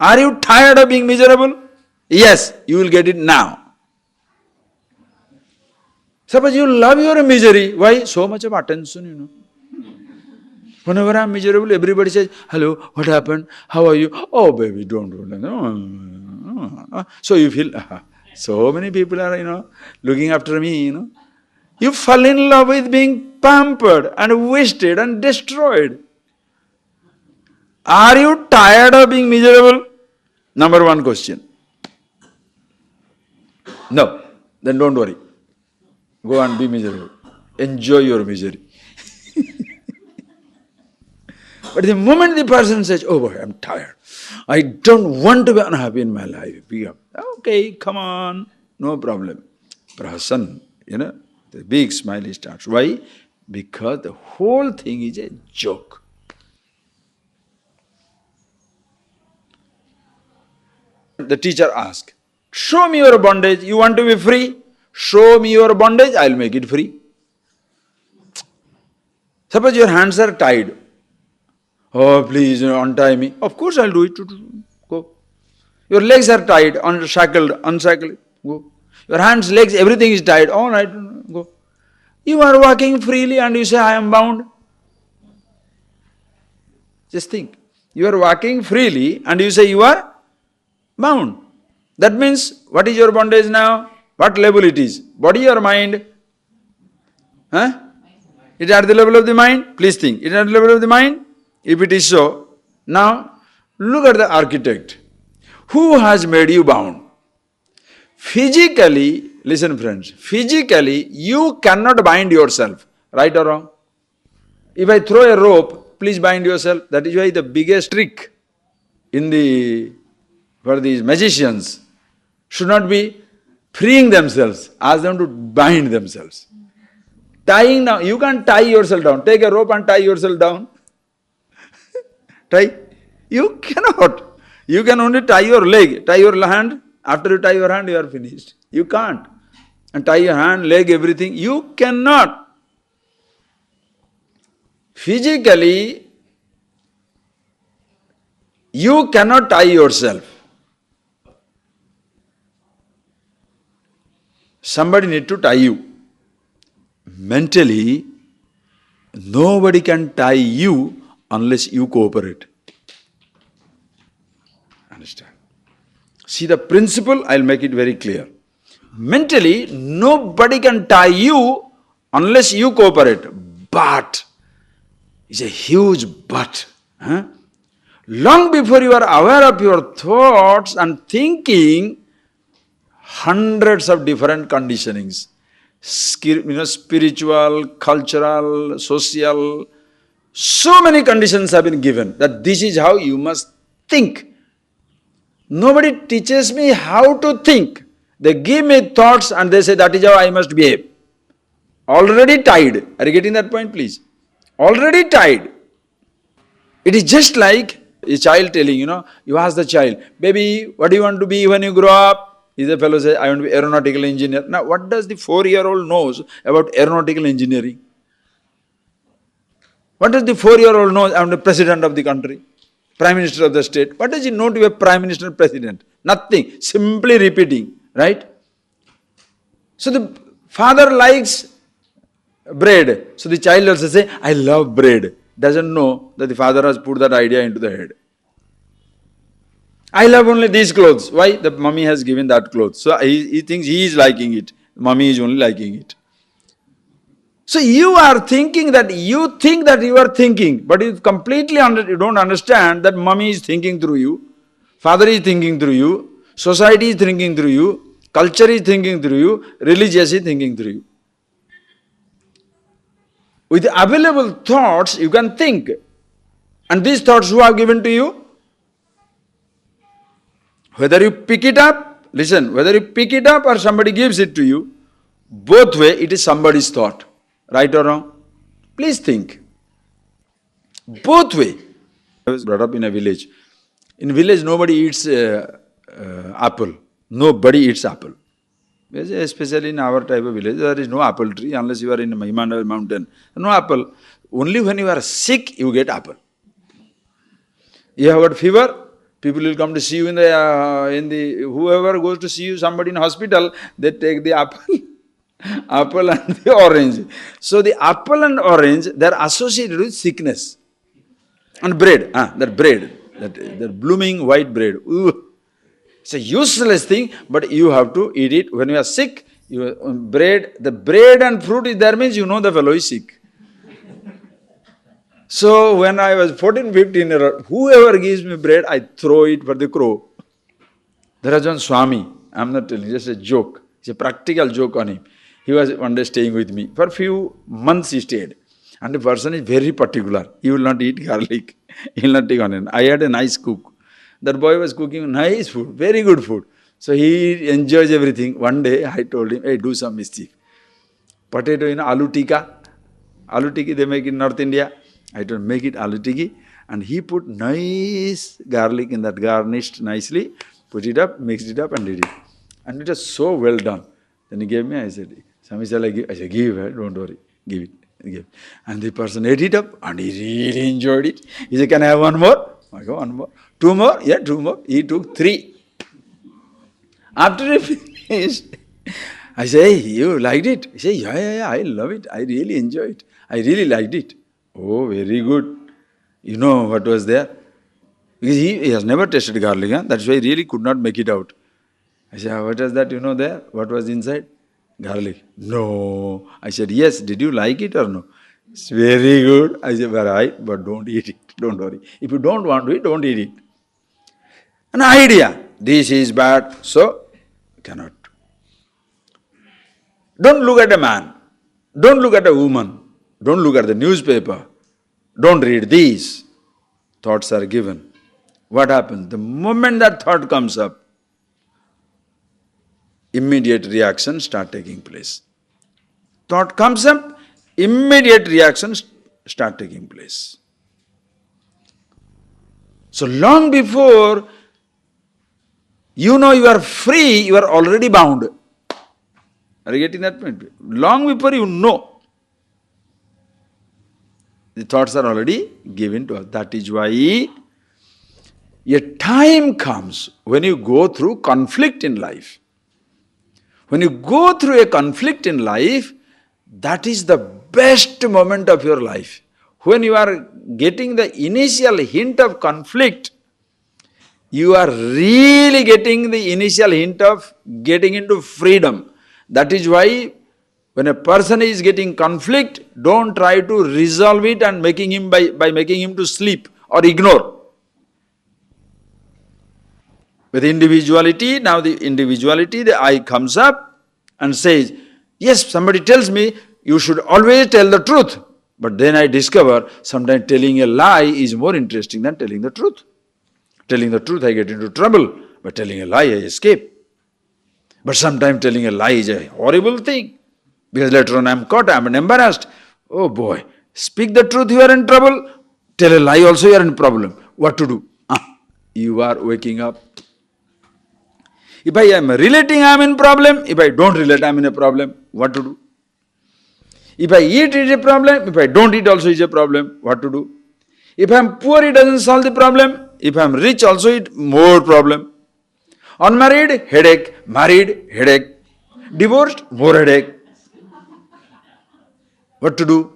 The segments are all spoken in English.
Are you tired of being miserable? Yes, you will get it now. Suppose you love your misery. Why? So much of attention, Whenever I'm miserable, everybody says, hello, what happened? How are you? Oh, baby, don't. So you feel, so many people are, looking after me, You fall in love with being pampered and wasted and destroyed. Are you tired of being miserable? Number one question. No, then don't worry. Go and be miserable. Enjoy your misery. But the moment the person says, oh boy, I'm tired. I don't want to be unhappy in my life. Okay, come on, no problem. Prasan, the big smile starts. Why? Because the whole thing is a joke. The teacher asks, show me your bondage. You want to be free? Show me your bondage, I'll make it free. Suppose your hands are tied. Oh, please, untie me. Of course, I'll do it. Go. Your legs are tied, unshackled, go. Your hands, legs, everything is tied. All right, go. You are walking freely and you say, I am bound. Just think. You are walking freely and you say you are bound. That means, what is your bondage now? What level it is? Body or mind? Huh? It is at the level of the mind? Please think. It is at the level of the mind? If it is so, now look at the architect. Who has made you bound? Physically, listen friends, physically you cannot bind yourself. Right or wrong? If I throw a rope, please bind yourself. That is why the biggest trick for these magicians should not be freeing themselves, ask them to bind themselves. Tying down, you can't tie yourself down. Take a rope and tie yourself down. Tie? You cannot. You can only tie your leg, tie your hand. After you tie your hand, you are finished. You can't. And tie your hand, leg, everything. You cannot. Physically, you cannot tie yourself. Somebody need to tie you. Mentally, nobody can tie you unless you cooperate. Understand? See the principle, I'll make it very clear. Mentally, nobody can tie you unless you cooperate. But, it's a huge but. Long before you are aware of your thoughts and thinking, hundreds of different conditionings, spiritual, cultural, social, so many conditions have been given that this is how you must think. Nobody teaches me how to think. They give me thoughts and they say that is how I must behave. Already tied. Are you getting that point, please? Already tied. It is just like a child telling, you ask the child, baby, what do you want to be when you grow up? The fellow says, I want to be aeronautical engineer. Now, what does the 4-year-old knows about aeronautical engineering? What does the 4-year-old know? I am the president of the country, prime minister of the state. What does he know to be a prime minister, president? Nothing. Simply repeating, right? So the father likes bread. So the child also say, I love bread. Doesn't know that the father has put that idea into the head. I love only these clothes. Why? The mummy has given that clothes. So he thinks he is liking it. Mummy is only liking it. So you are thinking that you think that you are thinking, but you completely you don't understand that mummy is thinking through you, father is thinking through you, society is thinking through you, culture is thinking through you, religious is thinking through you. With the available thoughts, you can think. And these thoughts who have given to you? Whether you pick it up, listen, whether you pick it up or somebody gives it to you, both way it is somebody's thought. Right or wrong? Please think. Both way. I was brought up in a village. In village nobody eats apple. Nobody eats apple. Especially in our type of village, there is no apple tree unless you are in a Himalaya mountain. No apple. Only when you are sick, you get apple. You have got fever People will come to see you in the whoever goes to see you, somebody in hospital, they take the apple, apple and the orange. So the apple and orange, they are associated with sickness. And bread, that blooming white bread. Ooh. It's a useless thing, but you have to eat it. When you are sick, the bread and fruit is there means you know the fellow is sick. So when I was 14, 15 years old, whoever gives me bread, I throw it for the crow. There was one SWAMI, I'm not telling, just a joke. It's a practical joke on him. He was one day staying with me. For a few months he stayed. And the person is very particular. He will not eat garlic. He will not take onion. I had a nice cook. That boy was cooking nice food, very good food. So he enjoys everything. One day I told him, hey, do some mischief. Potato, aloo tikka. Aloo tikki they make in North India. I told him, make it aloo tikki. And he put nice garlic in that, garnished nicely, put it up, mixed it up and did it. And it was so well done. Then he gave me, I said, Swami shall I give? I said, give it, don't worry, give it. Give. And the person ate it up and he really enjoyed it. He said, can I have one more? I go, one more. Two more? Yeah, two more. He took 3. After he finished, I say, hey, you liked it? He said, yeah, I love it. I really enjoy it. I really liked it. Oh, very good. You know what was there? Because he has never tasted garlic, huh? That's why he really could not make it out. I said, what was that, there? What was inside? Garlic. No. I said, yes. Did you like it or no? It's very good. I said, but don't eat it. Don't worry. If you don't want to eat, don't eat it. An idea. This is bad, so cannot. Don't look at a man. Don't look at a woman. Don't look at the newspaper. Don't read these. Thoughts are given. What happens? The moment that thought comes up, immediate reactions start taking place. Thought comes up, immediate reactions start taking place. So long before you know you are free, you are already bound. Are you getting that point? Long before you know, the thoughts are already given to us. That is why a time comes when you go through conflict in life. When you go through a conflict in life, that is the best moment of your life. When you are getting the initial hint of conflict, you are really getting the initial hint of getting into freedom. That is why when a person is getting conflict, don't try to resolve it and making him by making him to sleep or ignore. With individuality, now the individuality, the I comes up and says, yes, somebody tells me you should always tell the truth. But then I discover sometimes telling a lie is more interesting than telling the truth. Telling the truth I get into trouble, but telling a lie I escape. But sometimes telling a lie is a horrible thing. Because later on I am caught, I am embarrassed. Oh boy, speak the truth, you are in trouble. Tell a lie also, you are in problem. What to do? You are waking up. If I am relating, I am in problem. If I don't relate, I am in a problem. What to do? If I eat, it is a problem. If I don't eat, also is a problem. What to do? If I am poor, it doesn't solve the problem. If I am rich, also it more problem. Unmarried, headache. Married, headache. Divorced, more headache. What to do?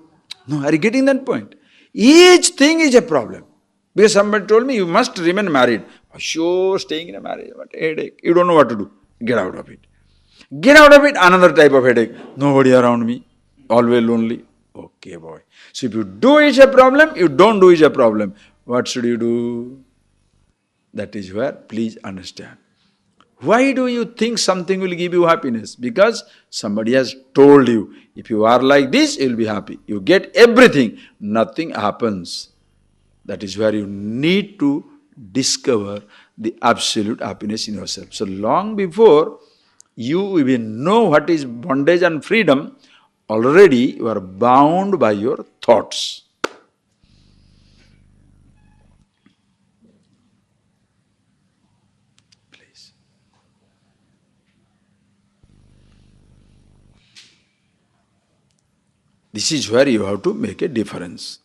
No, are you getting that point? Each thing is a problem. Because somebody told me, you must remain married. Sure, staying in a marriage, what headache. You don't know what to do. Get out of it. Get out of it, another type of headache. Nobody around me. Always lonely. Okay, boy. So if you do is a problem, you don't do is a problem. What should you do? That is where, please understand. Why do you think something will give you happiness? Because somebody has told you, if you are like this, you will be happy. You get everything, nothing happens. That is where you need to discover the absolute happiness in yourself. So long before you even know what is bondage and freedom, already you are bound by your thoughts. Please. This is where you have to make a difference.